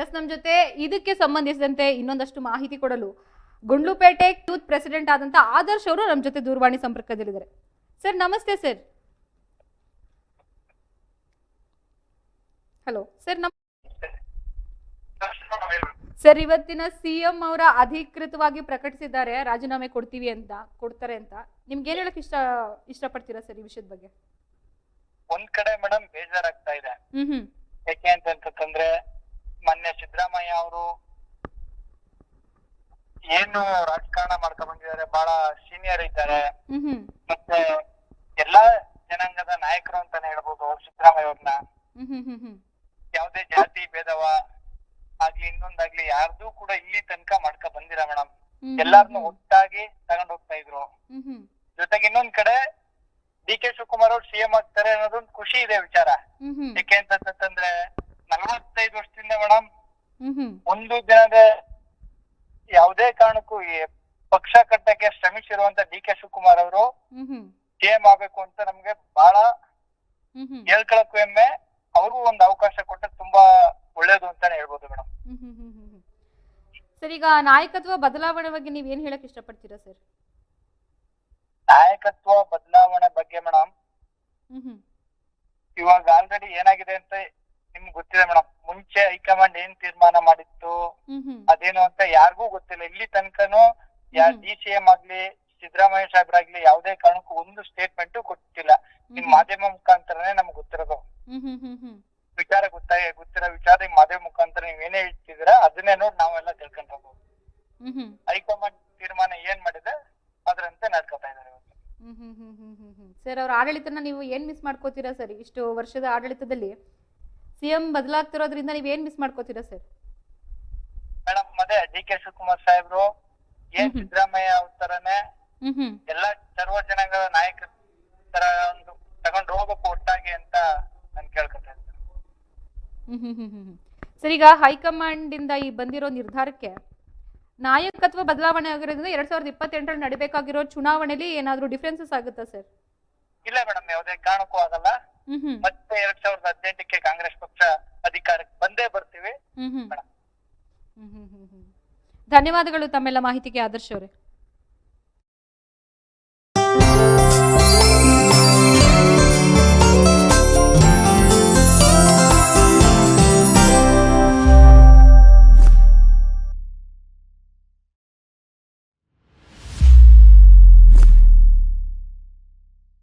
S, ನಮ್ ಜೊತೆ ಇದಕ್ಕೆ ಸಂಬಂಧಿಸಿದಂತೆ ಇನ್ನೊಂದಷ್ಟು ಮಾಹಿತಿ ಕೊಡಲು ಗುಂಡ್ಲುಪೇಟೆ ಯೂತ್ ಪ್ರೆಸಿಡೆಂಟ್ ಆದಂತ ಆದರ್ಶ್ ಅವರು ನಮ್ಮ ಜೊತೆ ದೂರವಾಣಿ ಸಂಪರ್ಕದಲ್ಲಿದ್ದಾರೆ. ಸರ್ ನಮಸ್ತೆ ಸರ್. Hello sir. ಸರ್, ಇವತ್ತಿನ ಸಿಎಂ ಅವರ ಅಧಿಕೃತವಾಗಿ ಪ್ರಕಟಿಸಿದ್ದಾರೆ ರಾಜೀನಾಮೆ ಕೊಡ್ತಾರೆ ಅಂತ. ನಿಮ್ಗೆ ಏನ್ ಹೇಳಕ್ ಇಷ್ಟಪಡ್ತೀರಾ ಸರ್ ಈ ವಿಷಯದ ಬಗ್ಗೆ? ಒಂದ್ ಕಡೆ ಮೇಡಮ್ ಬೇಜಾರಾಗ್ತಾ ಇದೆ. ಯಾಕೆ ಅಂತಂದ್ರೆ ಮೊನ್ನೆ ಸಿದ್ದರಾಮಯ್ಯ ಅವರು ಏನು ರಾಜಕಾರಣ ಮಾಡ್ತಾ ಬಂದಿದ್ದಾರೆ, ಬಹಳ ಸೀನಿಯರ್ ಇದ್ದಾರೆ. ಮತ್ತೆ ಎಲ್ಲಾ ಜನಾಂಗದ ನಾಯಕರು ಅಂತಾನೆ ಹೇಳ್ಬೋದು ಸಿದ್ದರಾಮಯ್ಯ ಅವ್ರನ್ನ. ಯಾವ್ದೇ ಜಾತಿ ಭೇದವ ಆಗ್ಲಿ ಇನ್ನೊಂದಾಗ್ಲಿ ಯಾರ್ದು ಕೂಡ ಇಲ್ಲಿ ತನಕ ಮಾಡ್ಕೊ ಬಂದಿರ ಮೇಡಮ್. ಎಲ್ಲಾರ್ನು ಒಟ್ಟಾಗಿ ತಗೊಂಡ್ ಹೋಗ್ತಾ ಇದ್ರು. ಜೊತೆಗೆ ಇನ್ನೊಂದ್ ಕಡೆ ಡಿ.ಕೆ. ಶಿವಕುಮಾರ್ ಅವ್ರು ಸಿಎಂ ಆಗ್ತಾರೆ ಅನ್ನೋದೊಂದು ಖುಷಿ ಇದೆ ವಿಚಾರ. ಯಾಕೆ ಅಂತಂದ್ರೆ 45 ವರ್ಷದಿಂದ ಮೇಡಮ್ ಒಂದು ದಿನದ ಯಾವುದೇ ಕಾರಣಕ್ಕೂ ಪಕ್ಷ ಕಟ್ಟಕ್ಕೆ ಶ್ರಮಿಸಿರುವಂತ ಡಿ.ಕೆ. ಶಿವಕುಮಾರ್ ಅವರು ಸಿಎಂ ಆಗ್ಬೇಕು ಅಂತ ನಮ್ಗೆ ಬಹಳ ಹೇಳ್ಕೊಳಕ್ಕೂ ಹೆಮ್ಮೆ. ಅವ್ರಿಗೂ ಒಂದು ಅವಕಾಶ ಕೊಟ್ಟರೆ ತುಂಬಾ ಒಳ್ಳೇದು ಅಂತಾನೆ ಹೇಳ್ಬೋದು ಮೇಡಮ್. ಸರ್, ಈಗ ನಾಯಕತ್ವ ಬದಲಾವಣೆ ಬಗ್ಗೆ ನೀವ್ ಏನ್ ಹೇಳಕ್ ಇಷ್ಟಪಡ್ತೀರಾ ಸರ್? ನಾಯಕತ್ವ ಬದಲಾವಣೆ ಬಗ್ಗೆ ಮೇಡಮ್, ಇವಾಗ ಆಲ್ರೆಡಿ ಏನಾಗಿದೆ ಅಂತ ನಿಮ್ಗೆ ಗೊತ್ತಿದೆ ಮೇಡಮ್. ಮುಂಚೆ ಹೈಕಮಾಂಡ್ ಏನ್ ತೀರ್ಮಾನ ಮಾಡಿತ್ತು ಅದೇನು ಅಂತ ಯಾರಿಗೂ ಗೊತ್ತಿಲ್ಲ. ಇಲ್ಲಿ ತನಕನು ಡಿ.ಸಿ.ಎಂ ಆಗ್ಲಿ ಸಿದ್ದರಾಮಯ್ಯ ಸಾಹೇಬ್ರಾಗ್ಲಿ ಯಾವುದೇ ಕಾರಣಕ್ಕೂ ಒಂದು ಸ್ಟೇಟ್ಮೆಂಟ್ ಕೊಟ್ಟಿಲ್ಲ. ನಿಮ್ ಮಾಧ್ಯಮ ಮುಖಾಂತರನೇ ನಮ್ಗೆ ಗೊತ್ತಿರೋದು ವಿಚಾರ. ಗೊತ್ತಿರೋ ವಿಚಾರ ನಿಮ್ ಮಾಧ್ಯಮ ಮುಖಾಂತರ ನೀವ್ ಏನೇ ಹೇಳ್ತಿದ್ದೀರಾ ಅದನ್ನೇ ನೋಡಿ ನಾವೆಲ್ಲ ತಿಳ್ಕೊಂಡ್ ಹೋಗ್ಬೋದು. ಹೈಕಮಾಂಡ್ ತೀರ್ಮಾನ ಏನ್ ಮಾಡಿದೆ ಅದ್ರಂತೆ ನಡ್ಕೊತಾ ಇದಾರೆ. ಸರ್, ಅವ್ರ ಆಡಳಿತನ ನೀವು ಏನ್ ಮಿಸ್ ಮಾಡ್ಕೋತೀರಾ ಸರ್? ಇಷ್ಟು ವರ್ಷದ ಆಡಳಿತದಲ್ಲಿ ಸಿಎಂ ಬದಲಾಗ್ತಿರೋದ್ರಿಂದ ನೀವ್ ಏನ್ ಮಿಸ್ ಮಾಡ್ಕೋತೀರಾ ಸರ್? ಮೇಡಮ್, ಅದೇ ಡಿ.ಕೆ. ಶಿವಕುಮಾರ್ ಸಾಹೇಬ್ರು ಏನ್ ಸಿದ್ದರಾಮಯ್ಯ ಅವ್ರ ತರನೇ ಎಲ್ಲಾ ಸರ್ವ ಜನಾಂಗದ ನಾಯಕರ ತರ ಒಂದು ತಗೊಂಡು ಹೋಗ್ಬೇಕು ಒಟ್ಟಾಗಿ ಅಂತ ನಾನು ಕೇಳ್ಕೊತಾ ಇದ್ದೀನಿ. ಸರ್, ಈಗ ಹೈಕಮಾಂಡ್ ಇಂದ ಈ ಬಂದಿರೋ ನಿರ್ಧಾರಕ್ಕೆ ನಾಯಕತ್ವ ಬದಲಾವಣೆ ಆಗಿರೋದ್ರಿಂದ 2028ರಲ್ಲಿ ನಡಿಬೇಕಾಗಿರೋ ಚುನಾವಣೆಯಲ್ಲಿ ಏನಾದ್ರೂ ಡಿಫರೆನ್ಸಸ್ ಆಗುತ್ತಾ ಸರ್? ಇಲ್ಲ ಮೇಡಮ್, ಯಾವುದೇ ಕಾರಣಕ್ಕೂ ಆಗಲ್ಲ. ಮತ್ತೆ 2018ಕ್ಕೆ ಕಾಂಗ್ರೆಸ್ ಪಕ್ಷ ಅಧಿಕಾರಕ್ಕೆ ಬಂದೇ ಬರ್ತೀವಿ. ಧನ್ಯವಾದಗಳು ತಮ್ಮೆಲ್ಲ ಮಾಹಿತಿಗೆ ಆದರ್ಶ್ ಅವರೇ.